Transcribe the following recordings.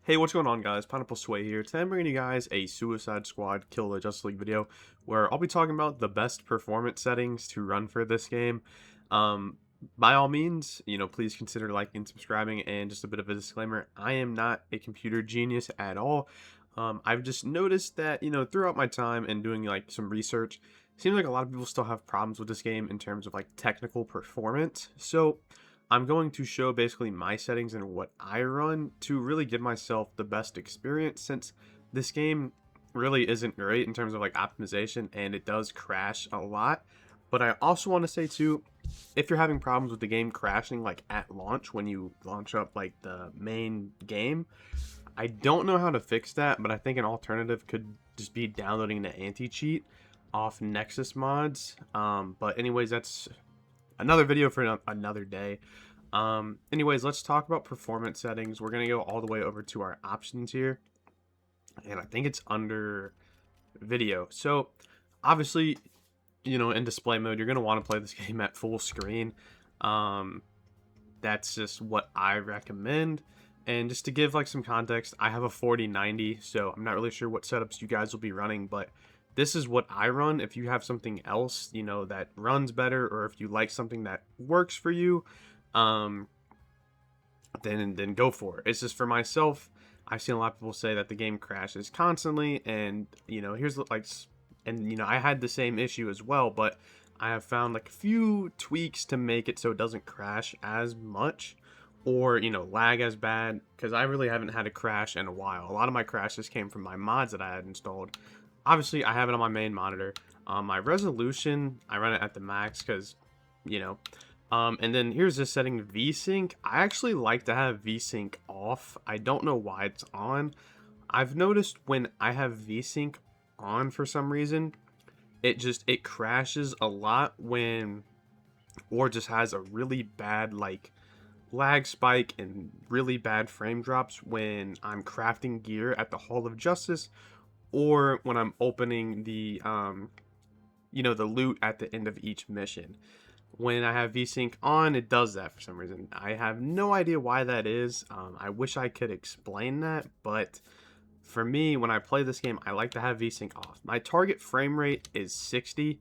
Hey, what's going on, guys? Pineapple Sway here. Today I'm bringing you guys a Suicide Squad Kill the Justice League video where I'll be talking about the best performance settings to run for this game. Um, by all means, please consider liking and subscribing. And just a bit of a disclaimer, I am not a computer genius at all. I've just noticed that, throughout my time and doing like some research, it seems like a lot of people still have problems with this game in terms of like technical performance. So I'm going to show basically my settings and what I run to really give myself the best experience, since this game really isn't great in terms of like optimization and it does crash a lot. But I also want to say too, if you're having problems with the game crashing like at launch when you launch up like the main game, I don't know how to fix that, but I think an alternative could just be downloading the anti-cheat off Nexus mods. But anyways, that's another video for another day. Anyways, let's talk about performance settings. We're gonna go all the way over to our options here, and I think it's under video. So obviously, in display mode, you're gonna want to play this game at full screen. um that's just what I recommend. And just to give like some context, I have a 4090, so I'm not really sure what setups you guys will be running, but this is what I run. If you have something else, that runs better, or if you like something that works for you, um, then go for it. It's just for myself. I've seen a lot of people say that the game crashes constantly, and here's and I had the same issue as well, but I have found like a few tweaks to make it so it doesn't crash as much, or lag as bad, because I really haven't had a crash in a while. A lot of my crashes came from my mods that I had installed. Obviously, I have it on my main monitor. My resolution, I run it at the max because, you know. And then here's this setting, VSync. I actually like to have VSync off. I don't know why it's on. I've noticed when I have VSync on for some reason, it crashes a lot when, or just has a really bad like lag spike and really bad frame drops when I'm crafting gear at the Hall of Justice, or when I'm opening the the loot at the end of each mission. When I have VSync on, it does that for some reason. I have no idea why that is. I wish I could explain that, but for me, when I play this game, I like to have VSync off. My target frame rate is 60.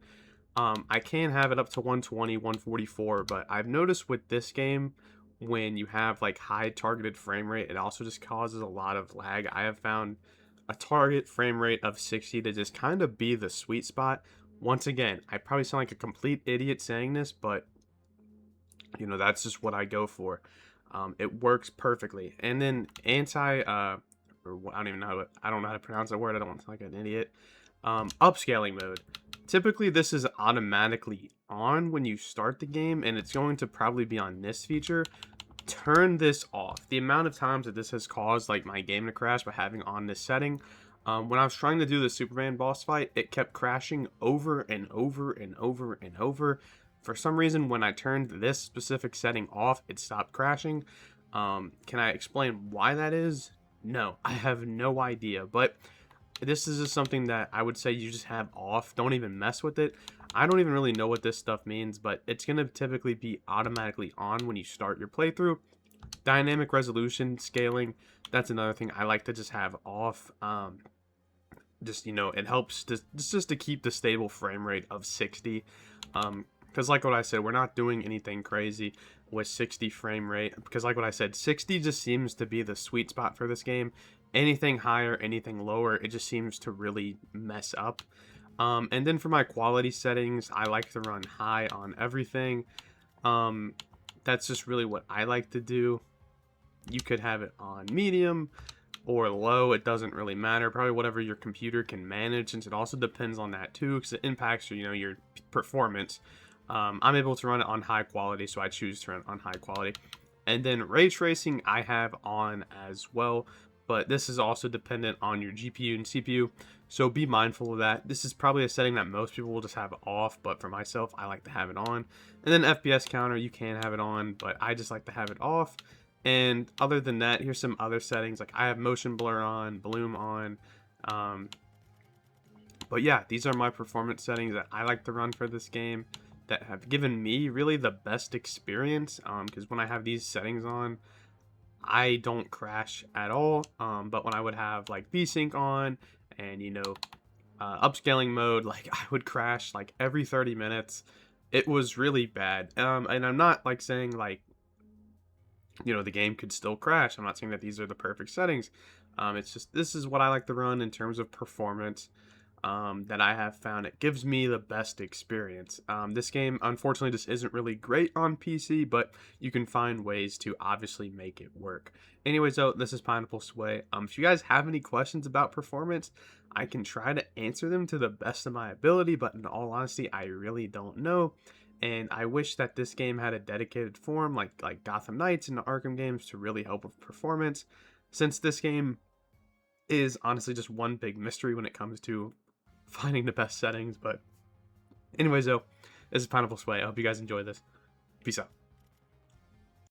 I can have it up to 120, 144, but I've noticed with this game, when you have like high targeted frame rate, it also just causes a lot of lag. I have found a target frame rate of 60 to just kind of be the sweet spot. Once again, I probably sound like a complete idiot saying this, but that's just what I go for. It works perfectly. And then I don't know how to pronounce that word. I don't want to sound like an idiot. Upscaling mode. Typically, this is automatically on when you start the game, and it's going to probably be on this feature. Turn this off. The amount of times that this has caused like my game to crash by having on this setting. When I was trying to do the Superman boss fight, it kept crashing over and over and over and over. For some reason, when I turned this specific setting off, it stopped crashing. Can I explain why that is? No, I have no idea. But this is just something that I would say you just have off. Don't even mess with it. I don't even really know what this stuff means, but it's going to typically be automatically on when you start your playthrough. Dynamic resolution scaling, that's another thing I like to just have off. It helps just to keep the stable frame rate of 60. Because like what I said, we're not doing anything crazy with 60 frame rate, because like what I said, 60 just seems to be the sweet spot for this game. Anything higher, anything lower, it just seems to really mess up. And then for my quality settings, I like to run high on everything. That's just really what I like to do. You could have it on medium or low, it doesn't really matter. Probably whatever your computer can manage, since it also depends on that too, because it impacts your performance. I'm able to run it on high quality, so I choose to run on high quality. And then ray tracing I have on as well, but this is also dependent on your GPU and CPU, so be mindful of that. This is probably a setting that most people will just have off, but for myself, I like to have it on. And then FPS counter, you can have it on, but I just like to have it off. And other than that, here's some other settings. Like I have motion blur on, bloom on. But yeah, these are my performance settings that I like to run for this game, that have given me really the best experience. Because when I have these settings on, I don't crash at all. But when I would have like VSync on and upscaling mode, like I would crash like every 30 minutes. It was really bad. And I'm not like saying like the game could still crash. I'm not saying that these are the perfect settings. It's just this is what I like to run in terms of performance. That I have found it gives me the best experience. This game, unfortunately, just isn't really great on PC, but you can find ways to obviously make it work. Anyways, though, this is Pineapple Sway. If you guys have any questions about performance, I can try to answer them to the best of my ability, but in all honesty, I really don't know. And I wish that this game had a dedicated forum like Gotham Knights and the Arkham games to really help with performance, since this game is honestly just one big mystery when it comes to finding the best settings. But anyways, though, this is Pineapple Sway. I hope you guys enjoy this. Peace out.